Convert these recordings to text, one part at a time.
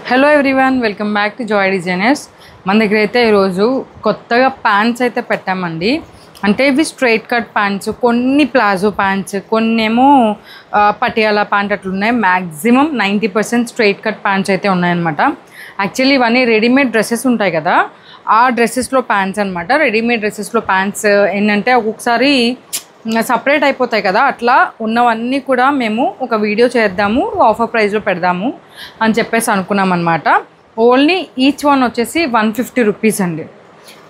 Hello everyone, welcome back to Joy designers. మన దగ్గర అయితే ఈరోజు కొత్తగా ప్యాంట్స్ అయితే పెట్టామండి. అంటే ఇవి స్ట్రైట్ కట్ ప్యాంట్స్, కొన్ని ప్లాజో ప్యాంట్స్, కొన్ని ఏమో పటియాలా ప్యాంట్ అట్లా ఉన్నాయి. మ్యాక్సిమం 90% స్ట్రైట్ కట్ ప్యాంట్స్ అయితే ఉన్నాయన్నమాట. యాక్చువల్లీ ఇవన్నీ రెడీమేడ్ డ్రెస్సెస్ ఉంటాయి కదా, ఆ డ్రెస్సెస్లో ప్యాంట్స్ అనమాట. రెడీమేడ్ డ్రెస్సెస్లో ప్యాంట్స్ ఏంటంటే ఒక్కొక్కసారి సపరేట్ అయిపోతాయి కదా, అట్లా ఉన్నవన్నీ కూడా మేము ఒక వీడియో చేద్దాము, ఆఫర్ ప్రైస్లో పెడదాము అని చెప్పేసి అనుకున్నాం అనమాట. ఓన్లీ ఈచ్ వన్ వచ్చేసి 150 రూపీస్ అండి.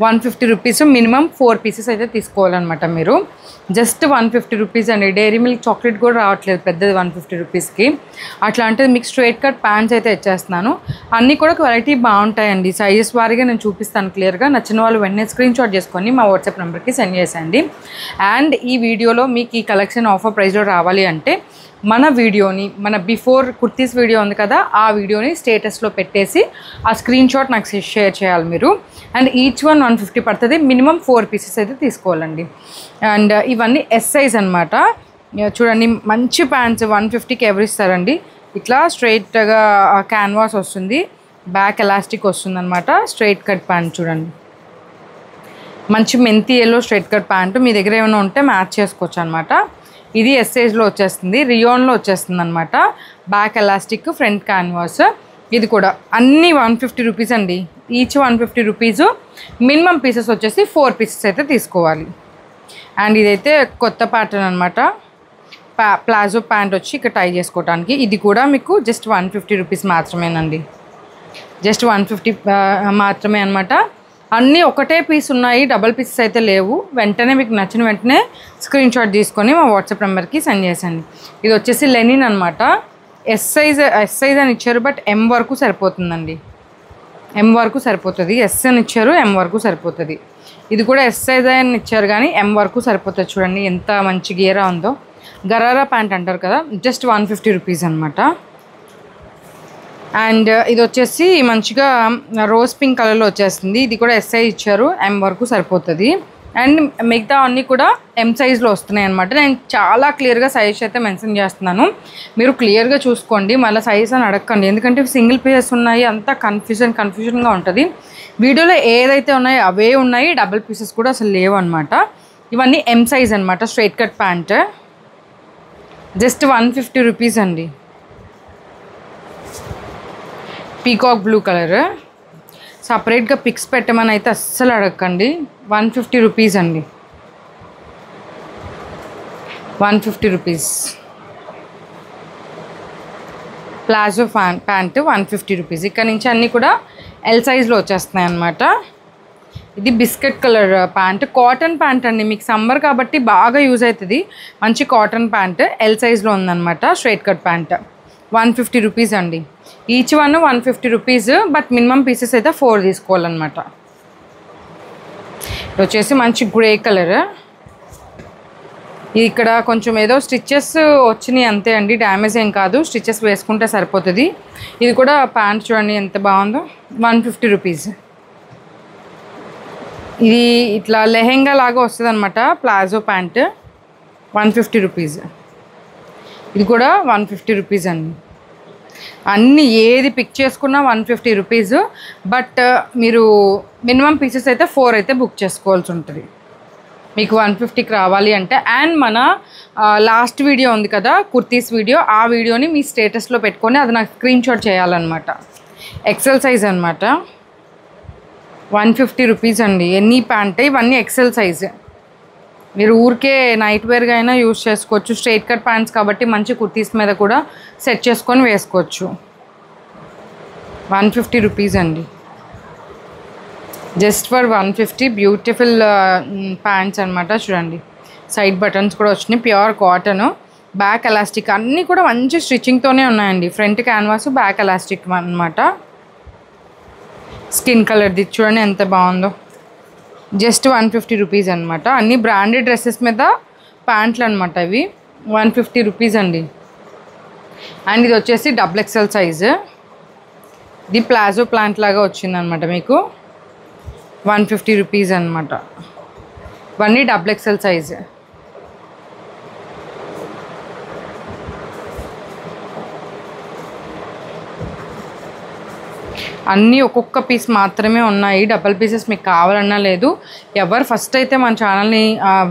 150 రూపీస్, మినిమం 4 పీసెస్ అయితే తీసుకోవాలన్నమాట మీరు. జస్ట్ 150 రూపీస్ అండి. డైరీ మిల్క్ చాక్లెట్ కూడా రావట్లేదు పెద్దది 150 రూపీస్కి. అట్లాంటిది మీకు స్ట్రైట్ కట్ ప్యాంట్స్ అయితే ఇచ్చేస్తున్నాను. అన్నీ కూడా క్వాలిటీ బాగుంటాయండి. సైజెస్ వారీగా నేను చూపిస్తాను క్లియర్గా. నచ్చిన వాళ్ళు వెంటనే స్క్రీన్ షాట్ చేసుకొని మా వాట్సాప్ నెంబర్కి సెండ్ చేసేయండి. అండ్ ఈ వీడియోలో మీకు ఈ కలెక్షన్ ఆఫర్ ప్రైస్లో రావాలి అంటే మన వీడియోని, మన బిఫోర్ కుర్తీస్ వీడియో ఉంది కదా, ఆ వీడియోని స్టేటస్లో పెట్టేసి ఆ స్క్రీన్ షాట్ నాకు షేర్ చేయాలి మీరు. అండ్ ఈచ్ వన్ 150 పడుతుంది. మినిమం 4 పీసెస్ అయితే తీసుకోవాలండి. అండ్ ఇవన్నీ ఎస్ సైజ్ అనమాట. చూడండి, మంచి ప్యాంట్స్ 150కి ఎవరు ఇస్తారండి. ఇట్లా స్ట్రైట్గా క్యాన్వాస్ వస్తుంది, బ్యాక్ ఎలాస్టిక్ వస్తుంది అనమాట. స్ట్రైట్ కట్ ప్యాంట్ చూడండి, మంచి మెంతి ఎల్లో స్ట్రైట్ కట్ ప్యాంటు. మీ దగ్గర ఏమైనా ఉంటే మ్యాచ్ చేసుకోవచ్చు అనమాట. ఇది ఎస్ సైజ్లో వచ్చేస్తుంది, రియోన్లో వచ్చేస్తుంది అనమాట. Back elastic, front canvas. ఇది కూడా అన్నీ 150 రూపీస్ అండి. Each 150 rupees. మినిమం పీసెస్ వచ్చేసి 4 పీసెస్ అయితే తీసుకోవాలి. అండ్ ఇదైతే కొత్త ప్యాటర్న్ అనమాట. ప్లాజో ప్యాంట్ వచ్చి ఇక్కడ టై చేసుకోవడానికి. ఇది కూడా మీకు జస్ట్ 150 రూపీస్ మాత్రమేనండి. జస్ట్ 150 మాత్రమే అనమాట. అన్నీ ఒకటే పీస్ ఉన్నాయి, డబల్ పీసెస్ అయితే లేవు. వెంటనే మీకు నచ్చిన వెంటనే స్క్రీన్ షాట్ తీసుకొని మా వాట్సాప్ నెంబర్కి సెండ్ చేసండి. ఇది వచ్చేసి లెనిన్ అనమాట. ఎస్ సైజ్ అని ఇచ్చారు, బట్ ఎం వరకు సరిపోతుందండి. ఎం వరకు సరిపోతుంది. ఎస్ అని ఇచ్చారు, ఎం వరకు సరిపోతుంది. ఇది కూడా ఎస్ సైజ్ అని ఇచ్చారు కానీ ఎం వరకు సరిపోతుంది. చూడండి ఎంత మంచి గేరా ఉందో. గరారా ప్యాంట్ అంటారు కదా, జస్ట్ 150 రూపీస్ అనమాట. అండ్ ఇది వచ్చేసి మంచిగా రోజ్ పింక్ కలర్లో వచ్చేస్తుంది. ఇది కూడా ఎస్ సైజ్ ఇచ్చారు, ఎం వరకు సరిపోతుంది. అండ్ మిగతా అన్నీ కూడా ఎం సైజ్లో వస్తున్నాయి అనమాట. నేను చాలా క్లియర్గా సైజ్ అయితే మెన్షన్ చేస్తున్నాను, మీరు క్లియర్గా చూసుకోండి. మళ్ళీ సైజ్ అని అడగండి, ఎందుకంటే సింగిల్ పీసెస్ ఉన్నాయి, అంతా కన్ఫ్యూజన్గా ఉంటుంది. వీడియోలో ఏదైతే ఉన్నాయో అవే ఉన్నాయి, డబుల్ పీసెస్ కూడా అసలు లేవు అనమాట. ఇవన్నీ ఎం సైజ్ అనమాట. Straight cut pant just 150 rupees అండి. Peacock blue colour. సపరేట్గా పిక్స్ పెట్టమని అయితే అస్సలు అడగండి. 150 రూపీస్ అండి. 150 రూపీస్. Palazzo pant 150 rupees. ఇక్కడ నుంచి అన్నీ కూడా ఎల్ సైజ్లో వచ్చేస్తున్నాయి అన్నమాట. ఇది biscuit colour pant, cotton pant అండి. మీకు సమ్మర్ కాబట్టి బాగా యూజ్ అవుతుంది. మంచి కాటన్ ప్యాంట్ ఎల్ సైజ్లో ఉందన్నమాట. స్ట్రైట్ కట్ ప్యాంట్ 150 రూపీస్ అండి. Each one 150 rupees, but minimum pieces అయితే 4 తీసుకోవాలన్నమాట. ఇది వచ్చేసి మంచి గ్రే కలర్. ఇక్కడ కొంచెం ఏదో స్టిచ్చెస్ వచ్చినాయి అంతే అండి, డ్యామేజ్ ఏం కాదు. స్టిచ్చెస్ వేసుకుంటే సరిపోతుంది. ఇది కూడా ప్యాంట్ చూడండి ఎంత బాగుందో. 150 రూపీస్. ఇది ఇట్లా లెహెంగా లాగా వస్తుంది అనమాట. Palazzo pant 150 rupees. ఇది కూడా 150 రూపీస్ అండి. అన్నీ ఏది పిక్ చేసుకున్నా 150 రూపీస్, బట్ మీరు మినిమం పీసెస్ అయితే 4 అయితే బుక్ చేసుకోవాల్సి ఉంటుంది మీకు 150కి రావాలి అంటే. అండ్ మన లాస్ట్ వీడియో ఉంది కదా, కుర్తీస్ వీడియో, ఆ వీడియోని మీ స్టేటస్లో పెట్టుకొని అది నాకు స్క్రీన్ షాట్ చేయాలన్నమాట. ఎక్సెల్ సైజ్ అనమాట. 150 రూపీస్ అండి. ఎనీ ప్యాంట్, ఇవన్నీ ఎక్సెల్ సైజ్. మీరు ఊరికే నైట్ వేర్గా అయినా యూజ్ చేసుకోవచ్చు. స్ట్రైట్ కట్ ప్యాంట్స్ కాబట్టి మంచి కుర్తీస్ మీద కూడా సెట్ చేసుకొని వేసుకోవచ్చు. 150 రూపీస్ అండి. జస్ట్ ఫర్ 150 బ్యూటిఫుల్ ప్యాంట్స్ అనమాట. చూడండి, సైడ్ బటన్స్ కూడా వచ్చినాయి, ప్యూర్ కాటన్, బ్యాక్ ఎలాస్టిక్, అన్నీ కూడా మంచి స్టిచ్చింగ్తోనే ఉన్నాయండి. ఫ్రంట్ క్యాన్వాస్, బ్యాక్ ఎలాస్టిక్ అనమాట. స్కిన్ కలర్ది చూడండి ఎంత బాగుందో. జస్ట్ 150 రూపీస్ అనమాట. అన్ని బ్రాండెడ్ డ్రెస్సెస్ మీద ప్యాంట్లు అనమాట ఇవి. 150 రూపీస్ అండి. అండ్ ఇది వచ్చేసి డబుల్ ఎక్సెల్ సైజు. ఇది ప్లాజో ప్యాంట్ లాగా వచ్చిందనమాట మీకు. 150 రూపీస్ అనమాట. ఇవన్నీ డబుల్ ఎక్సెల్ సైజు. అన్నీ ఒక్కొక్క పీస్ మాత్రమే ఉన్నాయి, డబల్ పీసెస్ మీకు కావాలన్నా లేదు. ఎవరు ఫస్ట్ అయితే మన ఛానల్ని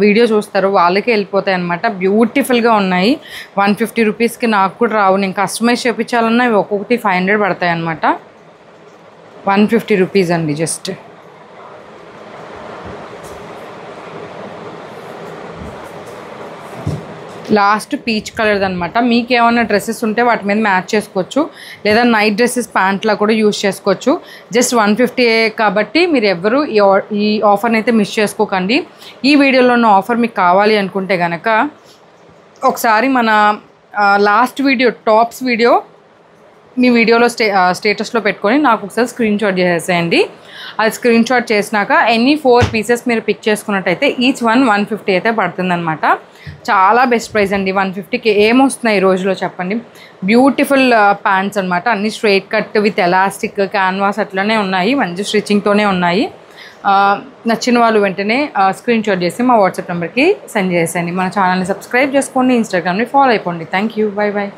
వీడియో చూస్తారో వాళ్ళకే వెళ్ళిపోతాయి అనమాట. బ్యూటిఫుల్గా ఉన్నాయి. 150 రూపీస్కి నాకు కూడా రావు. నేను కస్టమైజ్ చేయించాలన్నా ఇవి ఒక్కొక్కటి 500 పడతాయి అనమాట. 150 రూపీస్ అండి జస్ట్. లాస్ట్ పీచ్ కలర్ది అనమాట. మీకు ఏమైనా డ్రెస్సెస్ ఉంటే వాటి మీద మ్యాచ్ చేసుకోవచ్చు, లేదా నైట్ డ్రెస్సెస్ ప్యాంట్లా కూడా యూజ్ చేసుకోవచ్చు. జస్ట్ 150 కాబట్టి మీరు ఎవ్వరూ ఈ ఆఫర్ని అయితే మిస్ చేసుకోకండి. ఈ వీడియోలో ఉన్న ఆఫర్ మీకు కావాలి అనుకుంటే కనుక ఒకసారి మన లాస్ట్ వీడియో టాప్స్ వీడియో మీ వీడియోలో స్టేటస్లో పెట్టుకొని నాకు ఒకసారి స్క్రీన్ షాట్ చేసేయండి. అది స్క్రీన్ షాట్ చేసినాక ఎనీ 4 పీసెస్ మీరు పిక్ చేసుకున్నట్టయితే ఈచ్ 150 అయితే పడుతుందన్నమాట. చాలా బెస్ట్ ప్రైస్ అండి. 150కి ఏమొస్తున్నాయి ఈ రోజులో చెప్పండి. బ్యూటిఫుల్ ప్యాంట్స్ అనమాట. అన్ని straight cut with elastic canvas అట్లనే ఉన్నాయి, మంచి స్టిచ్చింగ్తోనే ఉన్నాయి. నచ్చిన వాళ్ళు వెంటనే స్క్రీన్ షాట్ చేసి మా వాట్సాప్ నెంబర్కి సెండ్ చేసేయండి. మన ఛానల్ని సబ్స్క్రైబ్ చేసుకోండి, ఇన్స్టాగ్రామ్ని ఫాలో అయిపోండి. Thank you, bye bye.